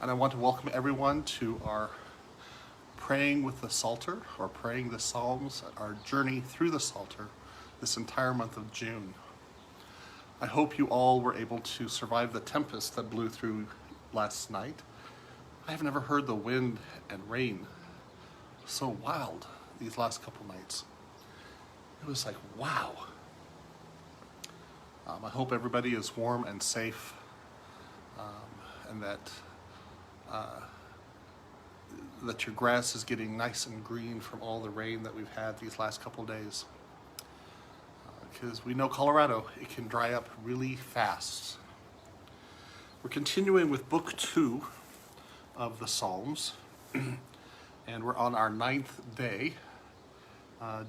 And I want to welcome everyone to our Praying with the Psalter, or Praying the Psalms, our journey through the Psalter this entire month of June. I hope you all were able to survive the tempest that blew through last night. I have never heard the wind and rain so wild these last couple nights. It was like, wow. I hope everybody is warm and safe, and that your grass is getting nice and green from all the rain that we've had these last couple days. Because we know Colorado, it can dry up really fast. We're continuing with Book 2 of the Psalms, and we're on our 9th day,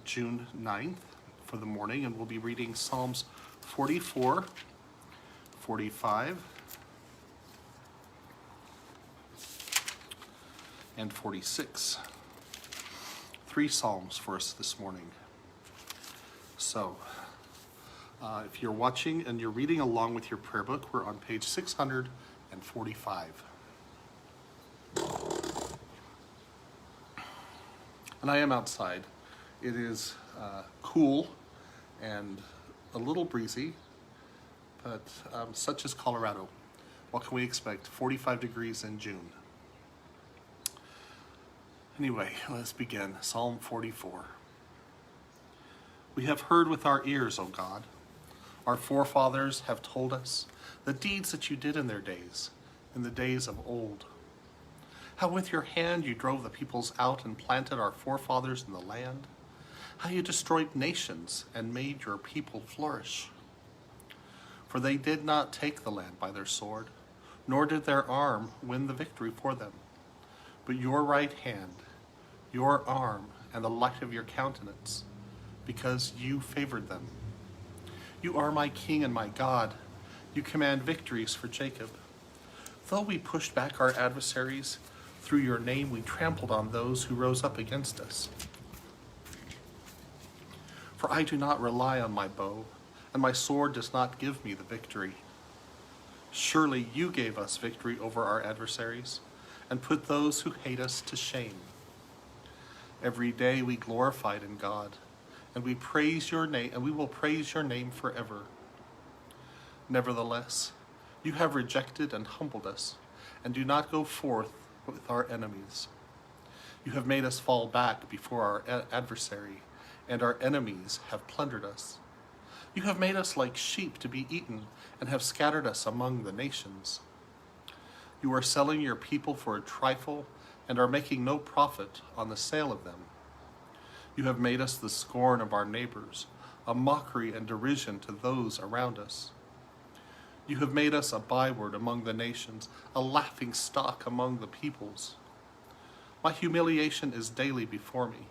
June 9th, for the morning, and we'll be reading Psalms 44, 45, and 46. 3 Psalms for us this morning. So, if you're watching and you're reading along with your prayer book, we're on page 645. And I am outside. It is cool and a little breezy, but such is Colorado. What can we expect? 45 degrees in June. Anyway, let's begin. Psalm 44. We have heard with our ears, O God. Our forefathers have told us the deeds that you did in their days, in the days of old. How with your hand you drove the peoples out and planted our forefathers in the land. How you destroyed nations and made your people flourish. For they did not take the land by their sword, nor did their arm win the victory for them. But your right hand, your arm, and the light of your countenance, because you favored them. You are my King and my God. You command victories for Jacob. Though we pushed back our adversaries, through your name we trampled on those who rose up against us. For I do not rely on my bow, and my sword does not give me the victory. Surely you gave us victory over our adversaries, and put those who hate us to shame. Every day we glorified in God, and we praise your name, and we will praise your name forever. Nevertheless, you have rejected and humbled us, and do not go forth with our enemies. You have made us fall back before our adversary, and our enemies have plundered us. You have made us like sheep to be eaten, and have scattered us among the nations. You are selling your people for a trifle, and are making no profit on the sale of them. You have made us the scorn of our neighbors, a mockery and derision to those around us. You have made us a byword among the nations, a laughing stock among the peoples. My humiliation is daily before me,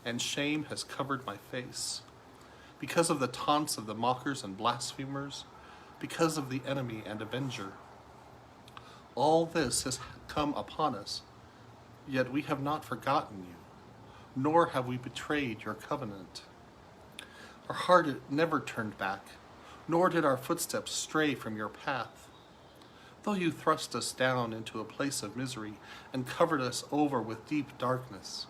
and shame has covered my face. Because of the taunts of the mockers and blasphemers, because of the enemy and avenger. All this has come upon us, yet we have not forgotten you, nor have we betrayed your covenant. Our heart never turned back, nor did our footsteps stray from your path. Though you thrust us down into a place of misery and covered us over with deep darkness,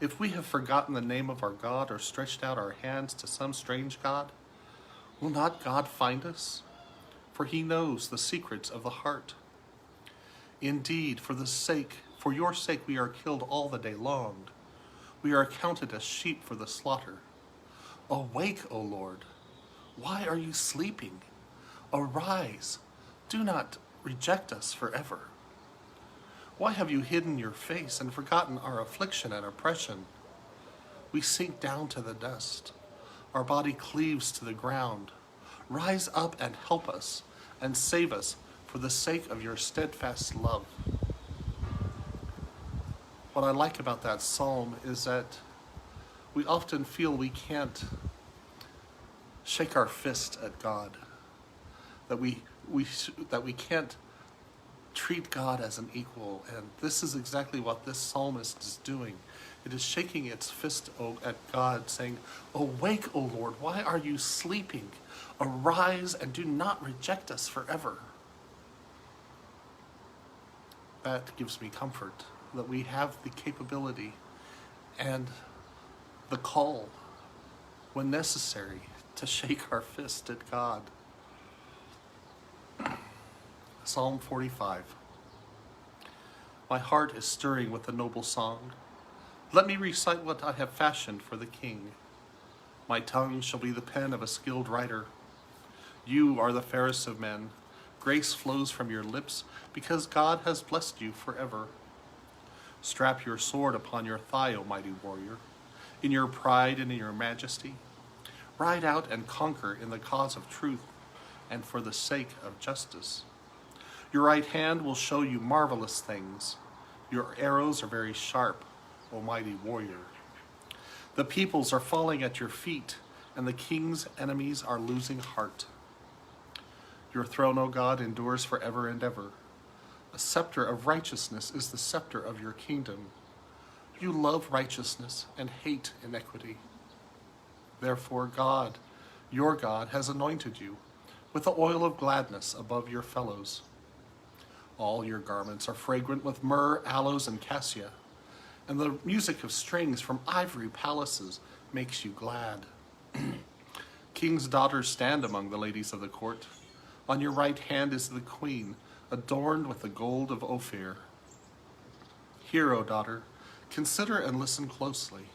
if we have forgotten the name of our God or stretched out our hands to some strange God, will not God find us? For he knows the secrets of the heart. Indeed, for your sake we are killed all the day long. We are accounted as sheep for the slaughter. Awake, O Lord. Why are you sleeping? Arise. Do not reject us forever. Why have you hidden your face and forgotten our affliction and oppression? We sink down to the dust. Our body cleaves to the ground. Rise up and help us, and save us for the sake of your steadfast love. What I like about that psalm is that we often feel we can't shake our fist at God, that we can't treat God as an equal, and this is exactly what this psalmist is doing. It is shaking its fist at God, saying, "Awake, O Lord, why are you sleeping? Arise and do not reject us forever." that gives me comfort, that we have the capability and the call, when necessary, to shake our fist at God. Psalm 45. My heart is stirring with a noble song. Let me recite what I have fashioned for the King. My tongue shall be the pen of a skilled writer. You are the fairest of men. Grace flows from your lips because God has blessed you forever. Strap your sword upon your thigh, O mighty warrior, in your pride and in your majesty. Ride out and conquer in the cause of truth and for the sake of justice. Your right hand will show you marvelous things. Your arrows are very sharp, O mighty warrior. The peoples are falling at your feet, and the king's enemies are losing heart. Your throne, O God, endures forever and ever. A scepter of righteousness is the scepter of your kingdom. You love righteousness and hate iniquity. Therefore God, your God, has anointed you with the oil of gladness above your fellows. All your garments are fragrant with myrrh, aloes, and cassia, and the music of strings from ivory palaces makes you glad. King's daughters stand among the ladies of the court. On your right hand is the queen, adorned with the gold of Ophir. Hear, O daughter, consider and listen closely.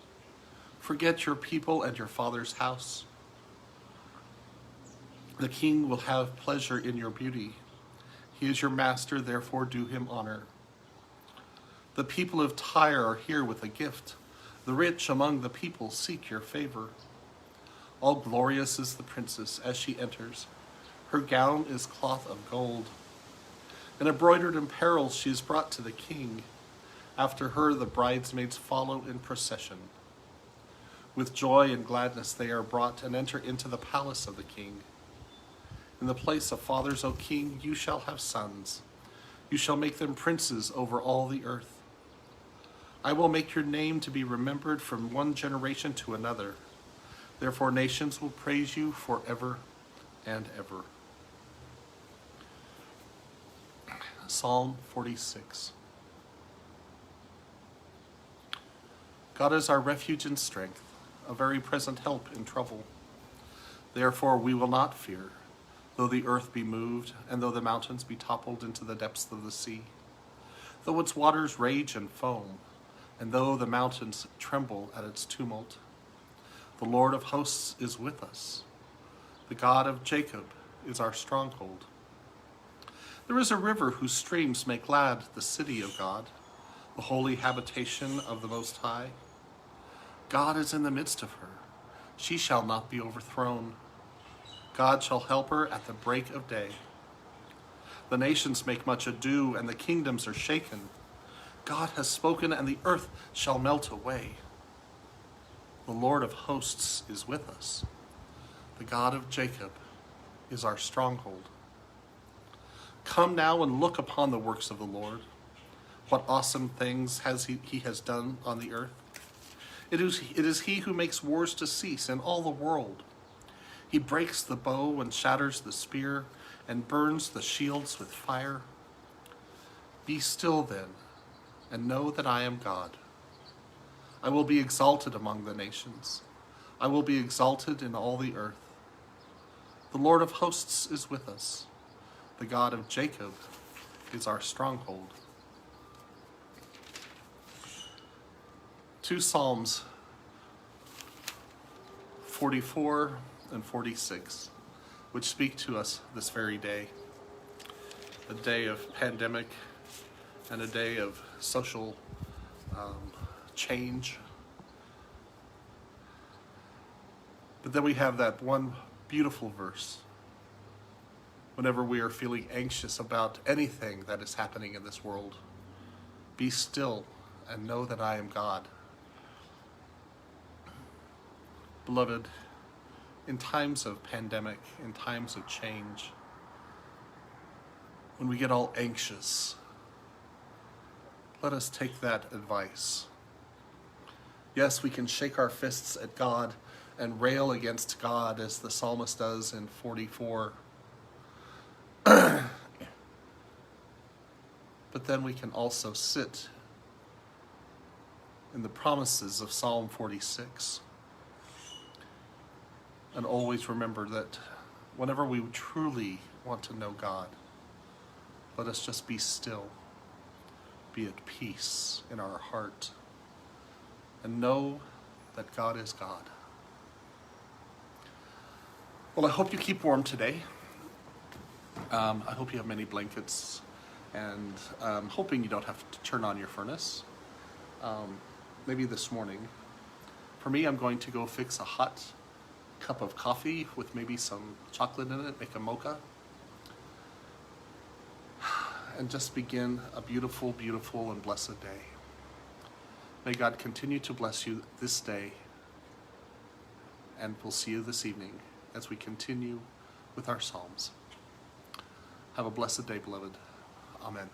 Forget your people and your father's house. The king will have pleasure in your beauty. He is your master, therefore do him honor. The people of Tyre are here with a gift. The rich among the people seek your favor. All glorious is the princess as she enters. Her gown is cloth of gold. And embroidered in pearls she is brought to the king. After her the bridesmaids follow in procession. With joy and gladness they are brought and enter into the palace of the king. In the place of fathers, O king, you shall have sons. You shall make them princes over all the earth. I will make your name to be remembered from one generation to another. Therefore nations will praise you forever and ever. Psalm 46. God is our refuge and strength, a very present help in trouble. Therefore we will not fear, though the earth be moved, and though the mountains be toppled into the depths of the sea, though its waters rage and foam, and though the mountains tremble at its tumult. The Lord of hosts is with us. The God of Jacob is our stronghold. There is a river whose streams make glad the city of God, the holy habitation of the Most High. God is in the midst of her. She shall not be overthrown. God shall help her at the break of day. The nations make much ado, and the kingdoms are shaken. God has spoken, and the earth shall melt away. The Lord of hosts is with us. The God of Jacob is our stronghold. Come now and look upon the works of the Lord. What awesome things he has done on the earth. It is he who makes wars to cease in all the world. He breaks the bow and shatters the spear and burns the shields with fire. Be still then, and know that I am God. I will be exalted among the nations. I will be exalted in all the earth. The Lord of hosts is with us. The God of Jacob is our stronghold. 2 Psalms 44 and 46, which speak to us this very day, a day of pandemic and a day of social change. But then we have that one beautiful verse. Whenever we are feeling anxious about anything that is happening in this world, be still and know that I am God. Beloved, in times of pandemic, in times of change, when we get all anxious, let us take that advice. Yes, we can shake our fists at God and rail against God as the psalmist does in 44. But but then we can also sit in the promises of Psalm 46 and always remember that whenever we truly want to know God, let us just be still, be at peace in our heart, and know that God is God. Well, I hope you keep warm today. I hope you have many blankets, and I'm hoping you don't have to turn on your furnace. Maybe this morning. For me, I'm going to go fix a hot cup of coffee with maybe some chocolate in it, make a mocha, and just begin a beautiful, beautiful, and blessed day. May God continue to bless you this day, and we'll see you this evening as we continue with our Psalms. Have a blessed day, beloved. Amen.